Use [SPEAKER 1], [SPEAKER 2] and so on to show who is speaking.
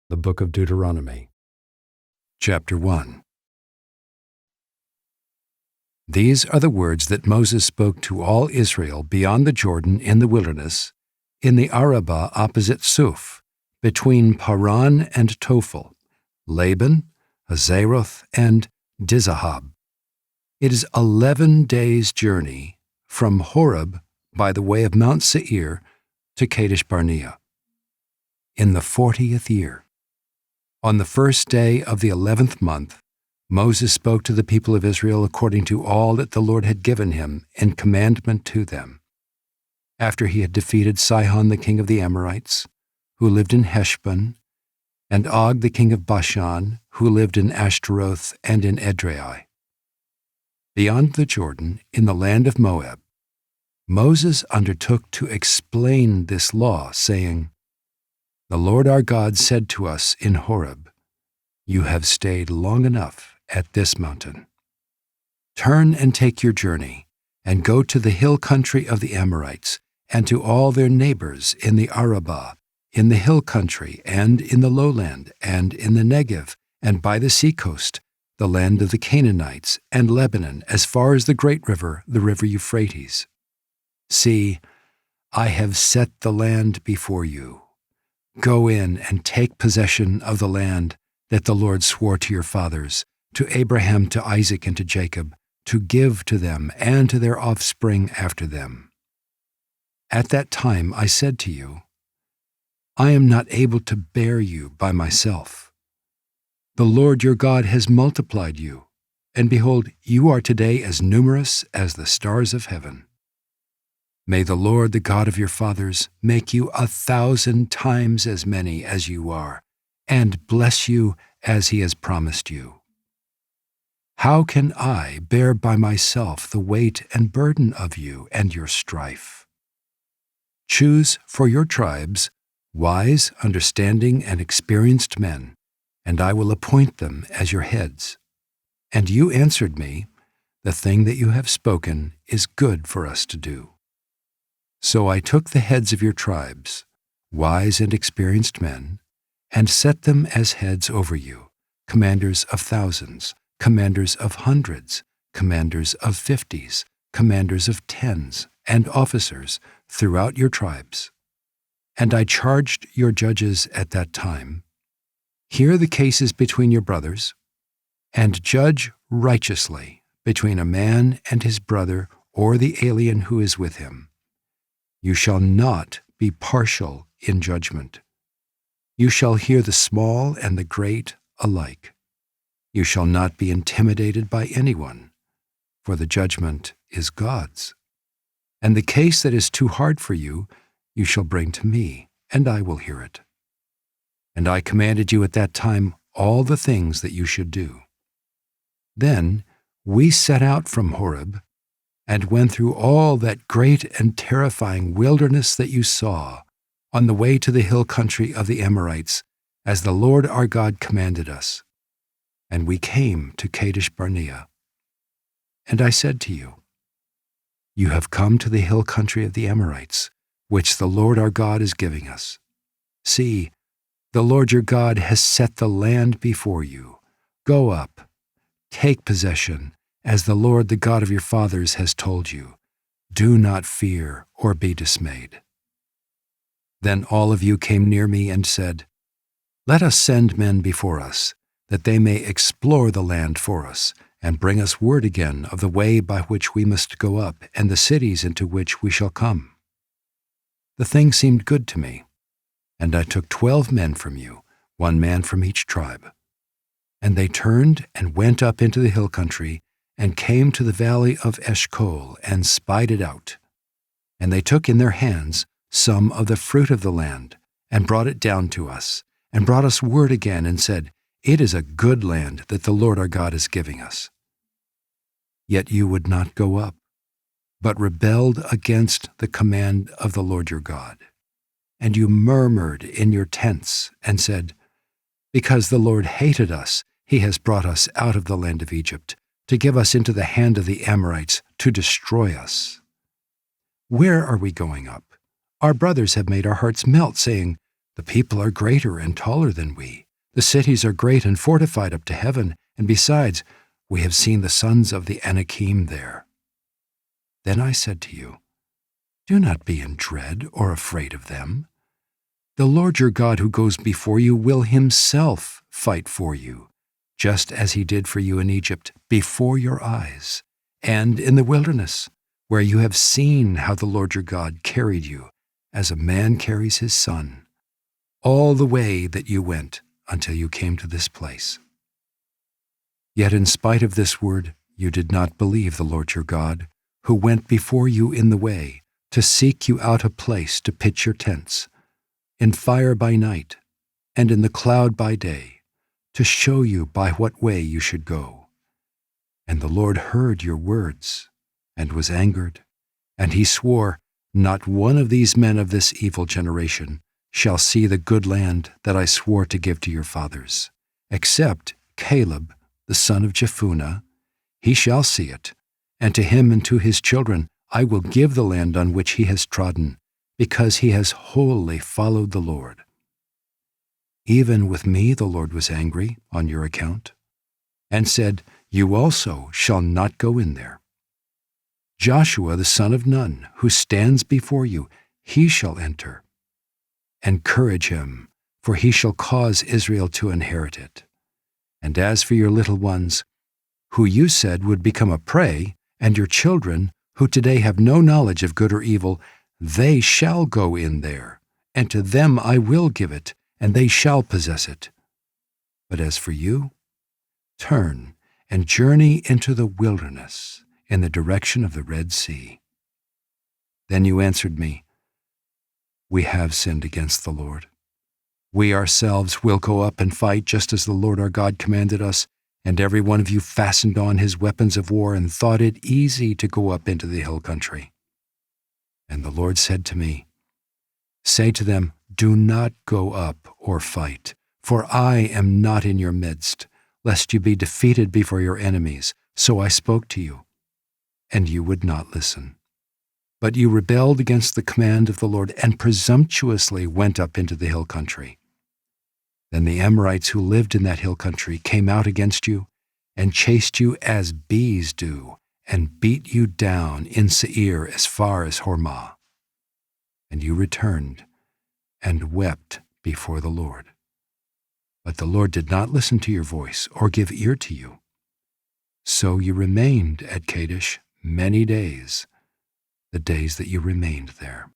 [SPEAKER 1] The Book of Deuteronomy. Chapter 1. These are the words that Moses spoke to all Israel beyond the Jordan in the wilderness, in the Arabah opposite Suf, between Paran and Tophel, Laban, Hazeroth, and Dizahab. It is 11 days' journey from Horeb by the way of Mount Seir to Kadesh barnea. In the 40th year, on the first day of the 11th month, Moses spoke to the people of Israel according to all that the Lord had given him in commandment to them. After he had defeated Sihon the king of the Amorites, who lived in Heshbon, and Og the king of Bashan, who lived in Ashtaroth and in Edrei. Beyond the Jordan, in the land of Moab, Moses undertook to explain this law, saying, "The Lord our God said to us in Horeb, 'You have stayed long enough at this mountain. Turn and take your journey, and go to the hill country of the Amorites, and to all their neighbors in the Arabah, in the hill country, and in the lowland, and in the Negev, and by the seacoast, the land of the Canaanites, and Lebanon, as far as the great river, the river Euphrates. See, I have set the land before you. Go in and take possession of the land that the Lord swore to your fathers, to Abraham, to Isaac, and to Jacob, to give to them and to their offspring after them. At that time I said to you, I am not able to bear you by myself. The Lord your God has multiplied you, and behold, you are today as numerous as the stars of heaven. May the Lord, the God of your fathers, make you 1,000 times as many as you are, and bless you as he has promised you. How can I bear by myself the weight and burden of you and your strife? Choose for your tribes wise, understanding, and experienced men, and I will appoint them as your heads. And you answered me, the thing that you have spoken is good for us to do. So I took the heads of your tribes, wise and experienced men, and set them as heads over you, commanders of thousands, commanders of hundreds, commanders of 50s, commanders of 10s, and officers throughout your tribes. And I charged your judges at that time, hear the cases between your brothers, and judge righteously between a man and his brother or the alien who is with him. You shall not be partial in judgment. You shall hear the small and the great alike. You shall not be intimidated by anyone, for the judgment is God's. And the case that is too hard for you, you shall bring to me, and I will hear it. And I commanded you at that time all the things that you should do. Then we set out from Horeb, and went through all that great and terrifying wilderness that you saw, on the way to the hill country of the Amorites, as the Lord our God commanded us. And we came to Kadesh barnea. And I said to you, you have come to the hill country of the Amorites, which the Lord our God is giving us. See, the Lord your God has set the land before you. Go up, take possession, as the Lord, the God of your fathers, has told you. Do not fear or be dismayed. Then all of you came near me and said, let us send men before us, that they may explore the land for us, and bring us word again of the way by which we must go up, and the cities into which we shall come. The thing seemed good to me, and I took 12 men from you, 1 man from each tribe. And they turned and went up into the hill country, and came to the valley of Eshcol, and spied it out. And they took in their hands some of the fruit of the land, and brought it down to us, and brought us word again, and said, it is a good land that the Lord our God is giving us. Yet you would not go up, but rebelled against the command of the Lord your God. And you murmured in your tents, and said, because the Lord hated us, he has brought us out of the land of Egypt, to give us into the hand of the Amorites, to destroy us. Where are we going up? Our brothers have made our hearts melt, saying, The people are greater and taller than we. The cities are great and fortified up to heaven, and besides, we have seen the sons of the Anakim there. Then I said to you, do not be in dread or afraid of them. The Lord your God who goes before you will himself fight for you, just as he did for you in Egypt before your eyes, and in the wilderness, where you have seen how the Lord your God carried you, as a man carries his son, all the way that you went until you came to this place. Yet in spite of this word, you did not believe the Lord your God, who went before you in the way, to seek you out a place to pitch your tents, in fire by night, and in the cloud by day, to show you by what way you should go. And the Lord heard your words, and was angered, and he swore, not one of these men of this evil generation shall see the good land that I swore to give to your fathers, except Caleb, the son of Jephunneh. He shall see it, and to him and to his children I will give the land on which he has trodden, because he has wholly followed the Lord. Even with me the Lord was angry on your account, and said, you also shall not go in there. Joshua the son of Nun, who stands before you, he shall enter. Encourage him, for he shall cause Israel to inherit it. And as for your little ones, who you said would become a prey, and your children, who today have no knowledge of good or evil, they shall go in there, and to them I will give it, and they shall possess it. But as for you, turn and journey into the wilderness, in the direction of the Red Sea. Then you answered me, we have sinned against the Lord. We ourselves will go up and fight just as the Lord our God commanded us, and every one of you fastened on his weapons of war and thought it easy to go up into the hill country. And the Lord said to me, say to them, do not go up or fight, for I am not in your midst, lest you be defeated before your enemies. So I spoke to you, and you would not listen. But you rebelled against the command of the Lord and presumptuously went up into the hill country. Then the Amorites who lived in that hill country came out against you and chased you as bees do, and beat you down in Seir as far as Hormah. And you returned and wept before the Lord. But the Lord did not listen to your voice or give ear to you. So you remained at Kadesh many days, the days that you remained there.